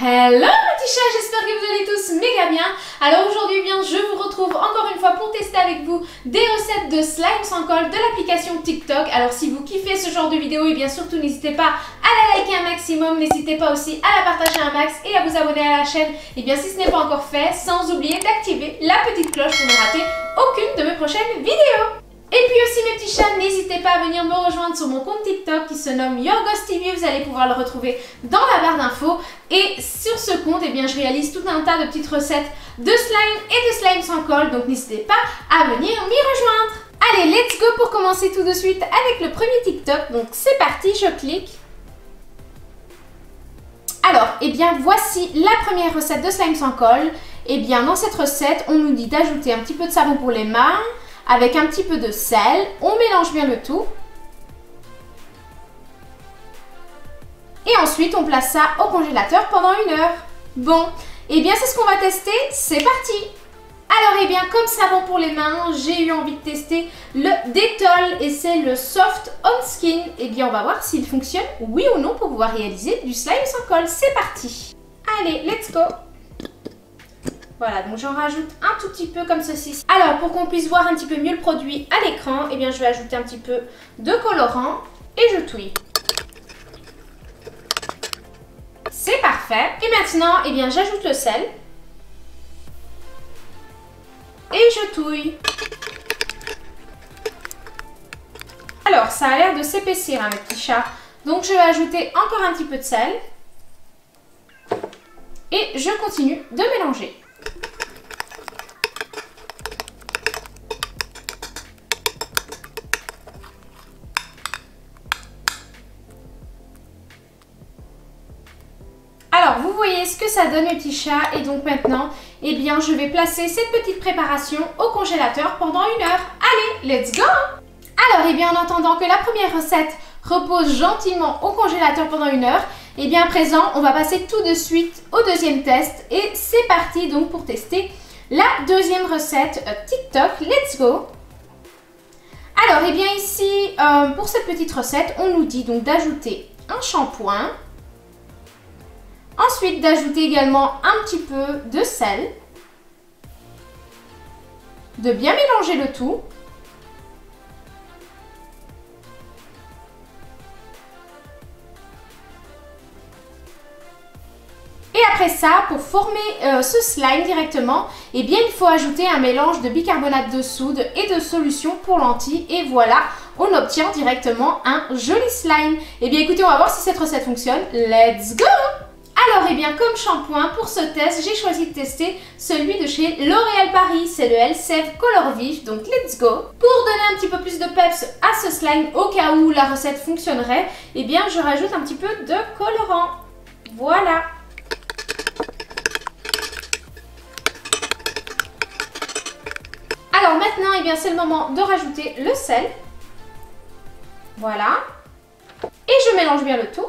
Hello mes petits chats, j'espère que vous allez tous méga bien. Alors aujourd'hui je vous retrouve encore une fois pour tester avec vous des recettes de slime sans colle de l'application TikTok. Alors si vous kiffez ce genre de vidéo, et bien surtout n'hésitez pas à la liker un maximum, n'hésitez pas aussi à la partager un max et à vous abonner à la chaîne, et bien si ce n'est pas encore fait, sans oublier d'activer la petite cloche pour ne rater aucune de mes prochaines vidéos. Et puis aussi mes petits chats, n'hésitez pas à venir me rejoindre sur mon compte TikTok qui se nomme YourGhostTV, vous allez pouvoir le retrouver dans la barre d'infos. Et sur ce compte, eh bien, je réalise tout un tas de petites recettes de slime et de slime sans colle, donc n'hésitez pas à venir m'y rejoindre. Allez, let's go pour commencer tout de suite avec le premier TikTok, donc c'est parti, je clique. Alors, eh bien voici la première recette de slime sans colle. Eh bien dans cette recette, on nous dit d'ajouter un petit peu de savon pour les mains, avec un petit peu de sel, on mélange bien le tout. Et ensuite, on place ça au congélateur pendant 1 heure. Bon, et bien c'est ce qu'on va tester, c'est parti! Alors, et bien comme savon pour les mains, j'ai eu envie de tester le Dettol et c'est le Soft On Skin. Et bien on va voir s'il fonctionne, oui ou non, pour pouvoir réaliser du slime sans colle. C'est parti! Allez, let's go! Voilà, donc j'en rajoute un tout petit peu comme ceci. Alors, pour qu'on puisse voir un petit peu mieux le produit à l'écran, eh bien je vais ajouter un petit peu de colorant et je touille. C'est parfait. Et maintenant, eh bien j'ajoute le sel. Et je touille. Alors, ça a l'air de s'épaissir, hein, mes petits chats. Donc, je vais ajouter encore un petit peu de sel. Et je continue de mélanger. Alors, vous voyez ce que ça donne mes petits chats et donc maintenant, eh bien, je vais placer cette petite préparation au congélateur pendant 1 heure. Allez, let's go! Alors, eh bien, en attendant que la première recette repose gentiment au congélateur pendant 1 heure, eh bien, à présent, on va passer tout de suite au deuxième test et c'est parti donc pour tester la deuxième recette TikTok. Let's go! Alors, eh bien, ici, pour cette petite recette, on nous dit donc d'ajouter un shampoing. Ensuite, d'ajouter également un petit peu de sel, de bien mélanger le tout. Et après ça, pour former ce slime directement, eh bien, il faut ajouter un mélange de bicarbonate de soude et de solution pour lentilles. Et voilà, on obtient directement un joli slime. Eh bien, écoutez, on va voir si cette recette fonctionne. Let's go! Alors, eh bien, comme shampoing, pour ce test, j'ai choisi de tester celui de chez L'Oréal Paris. C'est le Elseve Color Vif, donc let's go. Pour donner un petit peu plus de peps à ce slime, au cas où la recette fonctionnerait, eh bien, je rajoute un petit peu de colorant. Voilà. Alors maintenant, eh bien, c'est le moment de rajouter le sel. Voilà. Et je mélange bien le tout.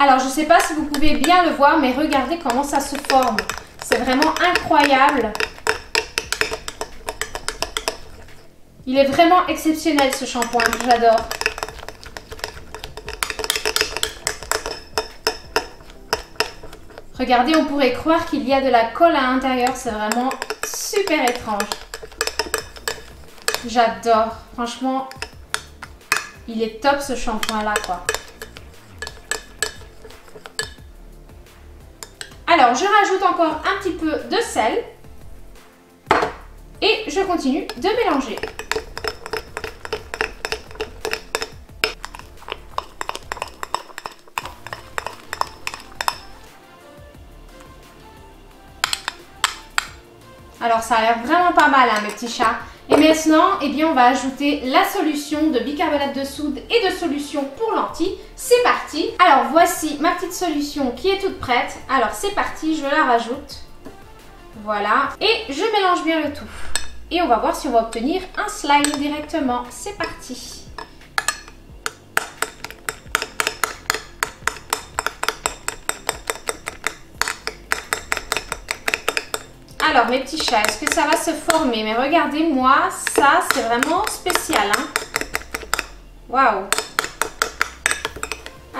Alors, je ne sais pas si vous pouvez bien le voir, mais regardez comment ça se forme. C'est vraiment incroyable. Il est vraiment exceptionnel ce shampoing, j'adore. Regardez, on pourrait croire qu'il y a de la colle à l'intérieur. C'est vraiment super étrange. J'adore. Franchement, il est top ce shampoing-là, quoi. Alors, je rajoute encore un petit peu de sel et je continue de mélanger. Alors, ça a l'air vraiment pas mal, hein, mes petits chats. Et maintenant, eh bien, on va ajouter la solution de bicarbonate de soude et de solution pour lentilles. C'est parti! Alors, voici ma petite solution qui est toute prête. Alors, c'est parti, je la rajoute. Voilà. Et je mélange bien le tout. Et on va voir si on va obtenir un slime directement. C'est parti! Alors mes petits chats, est-ce que ça va se former? Mais regardez-moi, ça c'est vraiment spécial, hein. Waouh!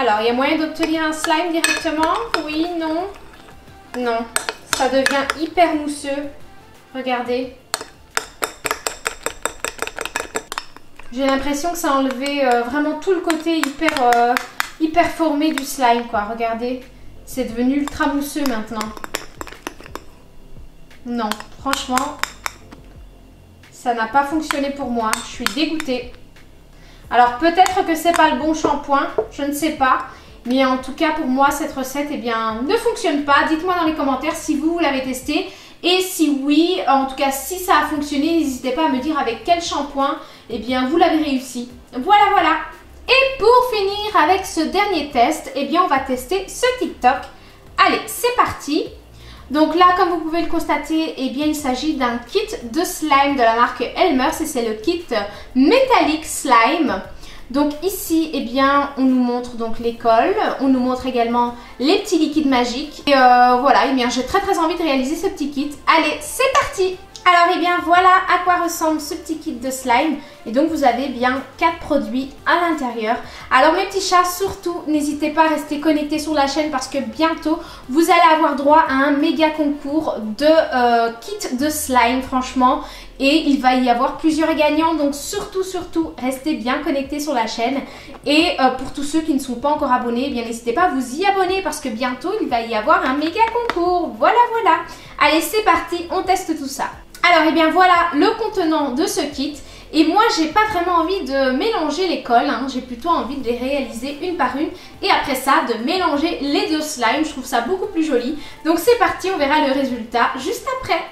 Alors, il y a moyen d'obtenir un slime directement? Oui, non? Non. Ça devient hyper mousseux. Regardez. J'ai l'impression que ça a enlevé vraiment tout le côté hyper formé du slime, quoi. Regardez. C'est devenu ultra mousseux maintenant. Non, franchement, ça n'a pas fonctionné pour moi. Je suis dégoûtée. Alors, peut-être que c'est pas le bon shampoing. Je ne sais pas. Mais en tout cas, pour moi, cette recette, eh bien, ne fonctionne pas. Dites-moi dans les commentaires si vous l'avez testé. Et si oui, en tout cas, si ça a fonctionné, n'hésitez pas à me dire avec quel shampoing, eh bien, vous l'avez réussi. Voilà, voilà. Et pour finir avec ce dernier test, eh bien, on va tester ce TikTok. Allez, c'est parti. Donc là, comme vous pouvez le constater, eh bien, il s'agit d'un kit de slime de la marque Elmer's et c'est le kit Metallic Slime. Donc ici, eh bien, on nous montre donc les cols, on nous montre également les petits liquides magiques. Et voilà, eh bien, j'ai très envie de réaliser ce petit kit. Allez, c'est parti! Alors, eh bien, voilà à quoi ressemble ce petit kit de slime. Et donc, vous avez bien 4 produits à l'intérieur. Alors, mes petits chats, surtout, n'hésitez pas à rester connectés sur la chaîne parce que bientôt, vous allez avoir droit à un méga concours de kit de slime, franchement. Et il va y avoir plusieurs gagnants. Donc, surtout, restez bien connectés sur la chaîne. Et pour tous ceux qui ne sont pas encore abonnés, eh bien, n'hésitez pas à vous y abonner parce que bientôt, il va y avoir un méga concours. Voilà, voilà. Allez, c'est parti, on teste tout ça. Alors, eh bien voilà le contenant de ce kit. Et moi, j'ai pas vraiment envie de mélanger les cols. Hein. J'ai plutôt envie de les réaliser une par une. Et après ça, de mélanger les deux slimes. Je trouve ça beaucoup plus joli. Donc, c'est parti, on verra le résultat juste après.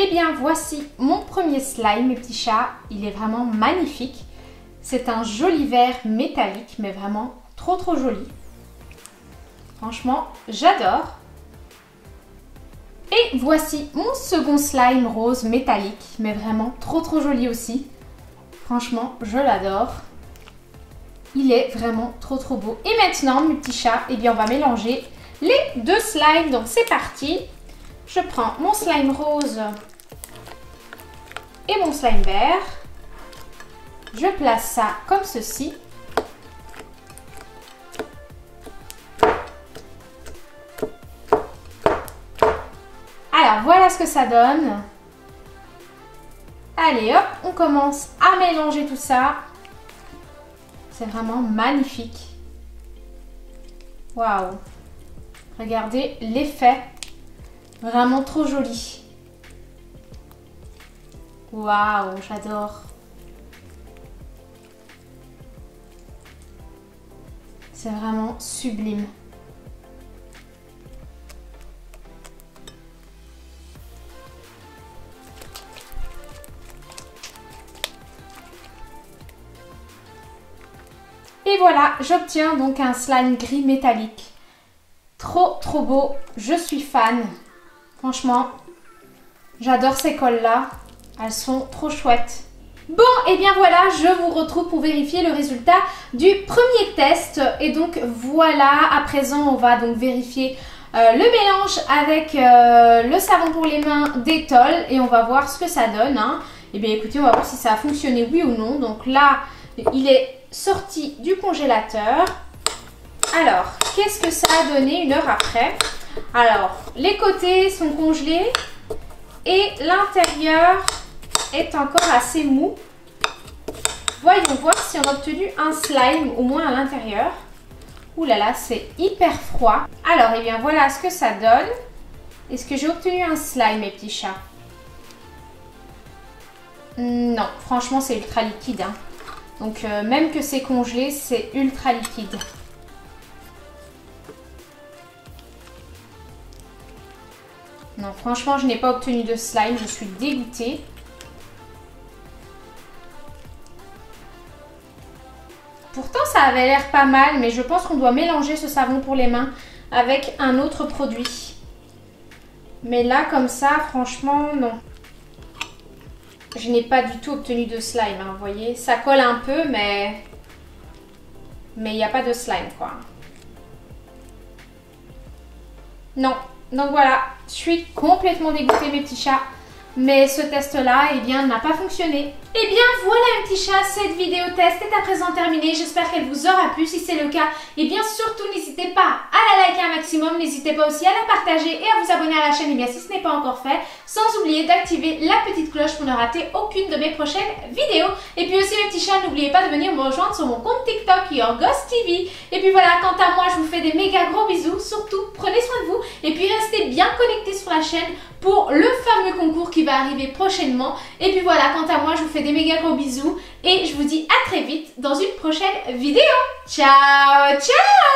Eh bien, voici mon premier slime, mes petits chats. Il est vraiment magnifique. C'est un joli vert métallique, mais vraiment trop joli. Franchement, j'adore. Et voici mon second slime rose métallique, mais vraiment trop joli aussi. Franchement, je l'adore. Il est vraiment trop beau. Et maintenant, mes petits chats, eh bien, on va mélanger les deux slimes. Donc, c'est parti. Je prends mon slime rose et mon slime vert. Je place ça comme ceci. Alors, voilà ce que ça donne. Allez, hop, on commence à mélanger tout ça. C'est vraiment magnifique. Waouh! Regardez l'effet. Vraiment trop joli. Waouh, j'adore. C'est vraiment sublime. Et voilà, j'obtiens donc un slime gris métallique. Trop beau, je suis fan. Franchement, j'adore ces cols-là. Elles sont trop chouettes. Bon, et bien voilà, je vous retrouve pour vérifier le résultat du premier test. Et donc voilà, à présent, on va donc vérifier le mélange avec le savon pour les mains Dettol. Et on va voir ce que ça donne. Hein. Et bien écoutez, on va voir si ça a fonctionné, oui ou non. Donc là, il est sorti du congélateur. Alors, qu'est-ce que ça a donné une heure après? Alors, les côtés sont congelés et l'intérieur est encore assez mou. Voyons voir si on a obtenu un slime au moins à l'intérieur. Ouh là là, c'est hyper froid. Alors, eh bien voilà ce que ça donne. Est-ce que j'ai obtenu un slime, mes petits chats? Non, franchement, c'est ultra liquide. Hein. Donc, même que c'est congelé, c'est ultra liquide. Non, franchement, je n'ai pas obtenu de slime. Je suis dégoûtée. Pourtant, ça avait l'air pas mal, mais je pense qu'on doit mélanger ce savon pour les mains avec un autre produit. Mais là, comme ça, franchement, non. je n'ai pas du tout obtenu de slime, hein, vous voyez. Ça colle un peu, mais il n'y a pas de slime, quoi. Non, donc voilà, je suis complètement dégoûtée, mes petits chats. Mais ce test-là, eh bien, n'a pas fonctionné. Eh bien, voilà mes petits chats, cette vidéo test est à présent terminée. J'espère qu'elle vous aura plu. Si c'est le cas, eh bien, surtout, n'hésitez pas à la liker un maximum. N'hésitez pas aussi à la partager et à vous abonner à la chaîne, eh bien, si ce n'est pas encore fait. Sans oublier d'activer la petite cloche pour ne rater aucune de mes prochaines vidéos. Et puis aussi, mes petits chats, n'oubliez pas de venir me rejoindre sur mon compte TikTok, YourGhostTV. Et puis voilà, quant à moi, je vous fais des méga gros bisous. Surtout, prenez soin de vous. Et puis, restez bien connectés sur la chaîne pour le fameux concours qui va arriver prochainement. Et puis voilà, quant à moi, je vous fais des méga gros bisous et je vous dis à très vite dans une prochaine vidéo. Ciao, ciao!